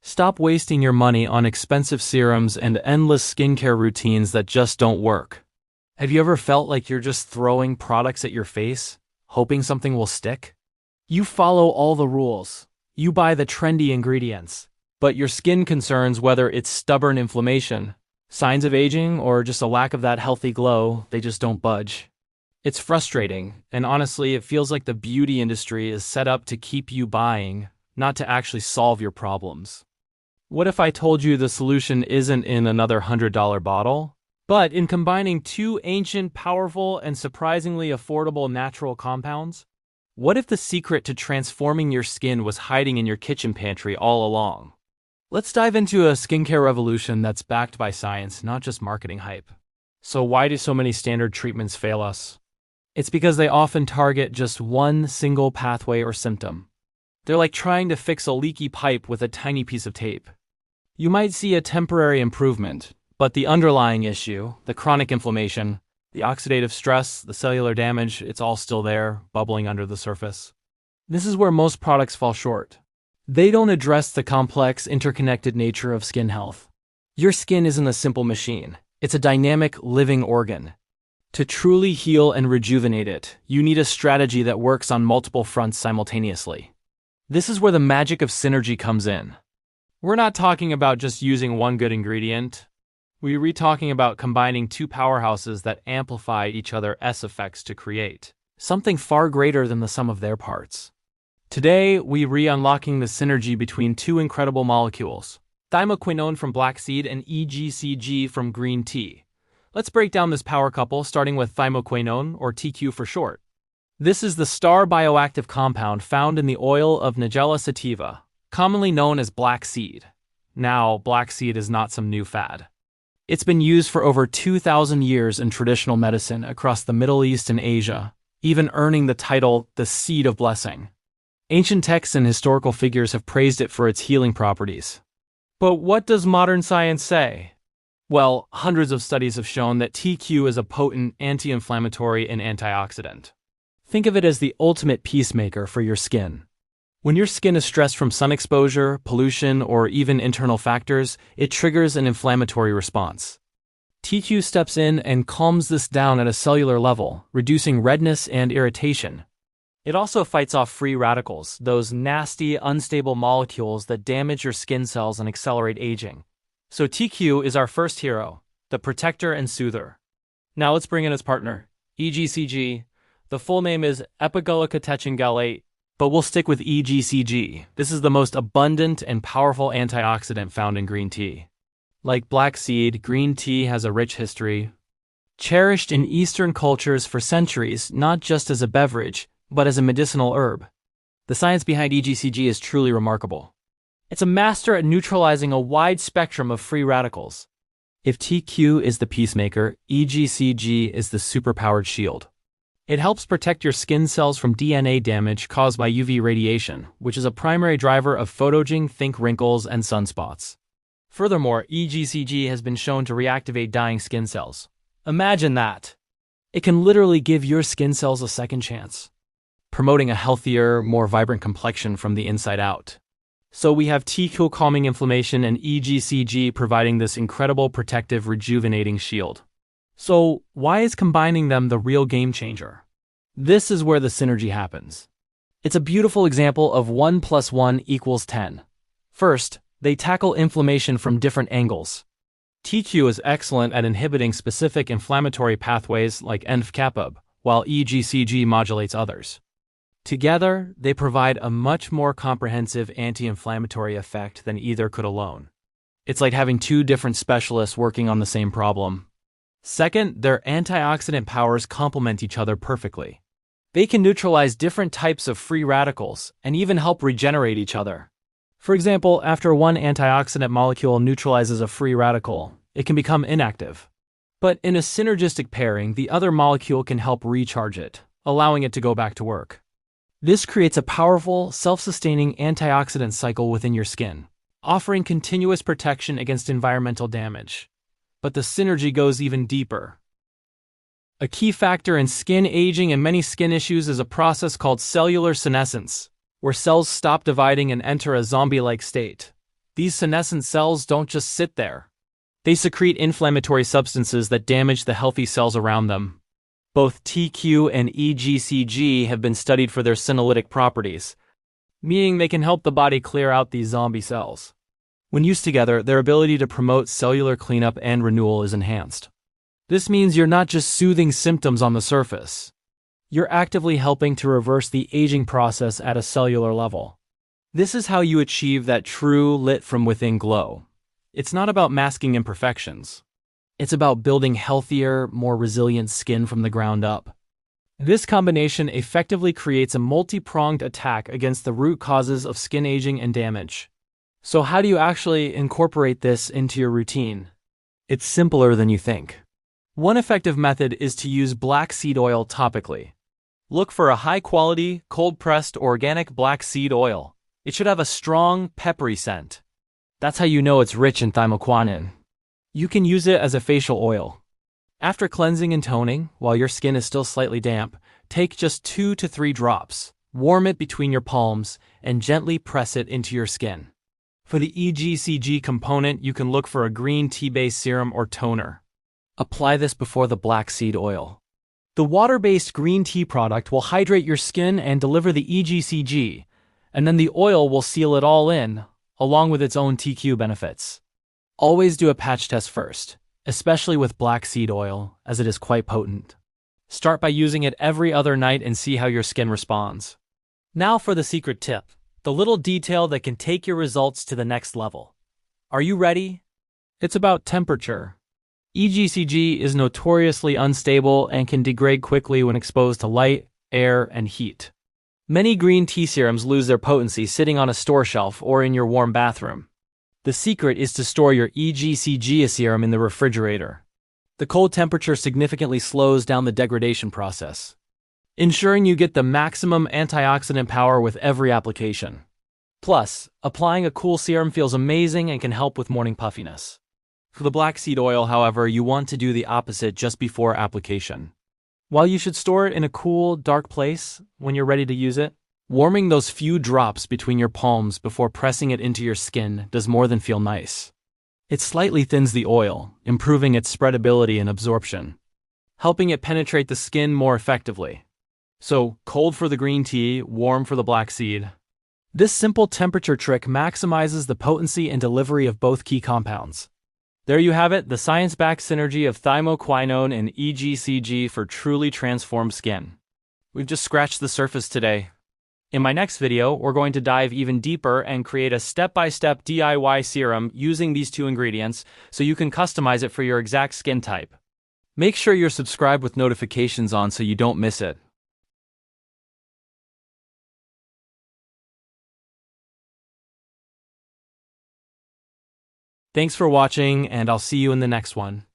Stop wasting your money on expensive serums and endless skincare routines that just don't work. Have you ever felt like you're just throwing products at your face, hoping something will stick? You follow all the rules. You buy the trendy ingredients. But your skin concerns, whether it's stubborn inflammation, signs of aging, or just a lack of that healthy glow, they just don't budge. It's frustrating, and honestly, it feels like the beauty industry is set up to keep you buying, not to actually solve your problems. What if I told you the solution isn't in another $100 bottle, but in combining two ancient, powerful, and surprisingly affordable natural compounds? What if the secret to transforming your skin was hiding in your kitchen pantry all along? Let's dive into a skincare revolution that's backed by science, not just marketing hype. So why do so many standard treatments fail us? It's because they often target just one single pathway or symptom. They're like trying to fix a leaky pipe with a tiny piece of tape. You might see a temporary improvement, but the underlying issue, the chronic inflammation, the oxidative stress, the cellular damage, it's all still there, bubbling under the surface. This is where most products fall short. They don't address the complex, interconnected nature of skin health. Your skin isn't a simple machine. It's a dynamic, living organ. To truly heal and rejuvenate it, you need a strategy that works on multiple fronts simultaneously. This is where the magic of synergy comes in. We're not talking about just using one good ingredient. We're talking about combining two powerhouses that amplify each other's effects to create something far greater than the sum of their parts. Today, we re-unlocking the synergy between two incredible molecules, Thymoquinone from black seed and EGCG from green tea. Let's break down this power couple, starting with Thymoquinone, or TQ for short. This is the star bioactive compound found in the oil of Nigella sativa, commonly known as black seed. Now, black seed is not some new fad. It's been used for over 2,000 years in traditional medicine across the Middle East and Asia, even earning the title, the seed of blessing. Ancient texts and historical figures have praised it for its healing properties. But what does modern science say? Well, hundreds of studies have shown that TQ is a potent anti-inflammatory and antioxidant. Think of it as the ultimate peacemaker for your skin. When your skin is stressed from sun exposure, pollution, or even internal factors, it triggers an inflammatory response. TQ steps in and calms this down at a cellular level, reducing redness and irritation. It also fights off free radicals, those nasty, unstable molecules that damage your skin cells and accelerate aging. So TQ is our first hero, the protector and soother. Now let's bring in its partner, EGCG. The full name is epiglycocatechin gallate, but we'll stick with EGCG. This is the most abundant and powerful antioxidant found in green tea. Like black seed, green tea has a rich history. Cherished in Eastern cultures for centuries, not just as a beverage, but as a medicinal herb. The science behind EGCG is truly remarkable. It's a master at neutralizing a wide spectrum of free radicals. If TQ is the peacemaker, EGCG is the superpowered shield. It helps protect your skin cells from DNA damage caused by UV radiation, which is a primary driver of photoaging, think wrinkles, and sunspots. Furthermore, EGCG has been shown to reactivate dying skin cells. Imagine that! It can literally give your skin cells a second chance, promoting a healthier, more vibrant complexion from the inside out. So we have TQ calming inflammation and EGCG providing this incredible protective, rejuvenating shield. So why is combining them the real game changer? This is where the synergy happens. It's a beautiful example of 1 + 1 = 10. First, they tackle inflammation from different angles. TQ is excellent at inhibiting specific inflammatory pathways like NF-kappa, while EGCG modulates others. Together, they provide a much more comprehensive anti-inflammatory effect than either could alone. It's like having two different specialists working on the same problem. Second, their antioxidant powers complement each other perfectly. They can neutralize different types of free radicals and even help regenerate each other. For example, after one antioxidant molecule neutralizes a free radical, it can become inactive. But in a synergistic pairing, the other molecule can help recharge it, allowing it to go back to work. This creates a powerful, self-sustaining antioxidant cycle within your skin, offering continuous protection against environmental damage. But the synergy goes even deeper. A key factor in skin aging and many skin issues is a process called cellular senescence, where cells stop dividing and enter a zombie-like state. These senescent cells don't just sit there. They secrete inflammatory substances that damage the healthy cells around them. Both TQ and EGCG have been studied for their senolytic properties, meaning they can help the body clear out these zombie cells. When used together, their ability to promote cellular cleanup and renewal is enhanced. This means you're not just soothing symptoms on the surface. You're actively helping to reverse the aging process at a cellular level. This is how you achieve that true lit-from-within glow. It's not about masking imperfections. It's about building healthier, more resilient skin from the ground up. This combination effectively creates a multi-pronged attack against the root causes of skin aging and damage. So how do you actually incorporate this into your routine? It's simpler than you think. One effective method is to use black seed oil topically. Look for a high-quality, cold-pressed organic black seed oil. It should have a strong, peppery scent. That's how you know it's rich in thymoquinone. You can use it as a facial oil. After cleansing and toning, while your skin is still slightly damp, take just 2 to 3 drops, warm it between your palms, and gently press it into your skin. For the EGCG component, you can look for a green tea-based serum or toner. Apply this before the black seed oil. The water-based green tea product will hydrate your skin and deliver the EGCG, and then the oil will seal it all in, along with its own TQ benefits. Always do a patch test first, especially with black seed oil, as it is quite potent. Start by using it every other night and see how your skin responds. Now for the secret tip, the little detail that can take your results to the next level. Are you ready? It's about temperature. EGCG is notoriously unstable and can degrade quickly when exposed to light, air, and heat. Many green tea serums lose their potency sitting on a store shelf or in your warm bathroom. The secret is to store your EGCG serum in the refrigerator. The cold temperature significantly slows down the degradation process, ensuring you get the maximum antioxidant power with every application. Plus, applying a cool serum feels amazing and can help with morning puffiness. For the black seed oil, however, you want to do the opposite just before application. While you should store it in a cool, dark place when you're ready to use it, warming those few drops between your palms before pressing it into your skin does more than feel nice. It slightly thins the oil, improving its spreadability and absorption, helping it penetrate the skin more effectively. So, cold for the green tea, warm for the black seed. This simple temperature trick maximizes the potency and delivery of both key compounds. There you have it, the science-backed synergy of thymoquinone and EGCG for truly transformed skin. We've just scratched the surface today. In my next video, we're going to dive even deeper and create a step-by-step DIY serum using these 2 ingredients so you can customize it for your exact skin type. Make sure you're subscribed with notifications on so you don't miss it. Thanks for watching, and I'll see you in the next one.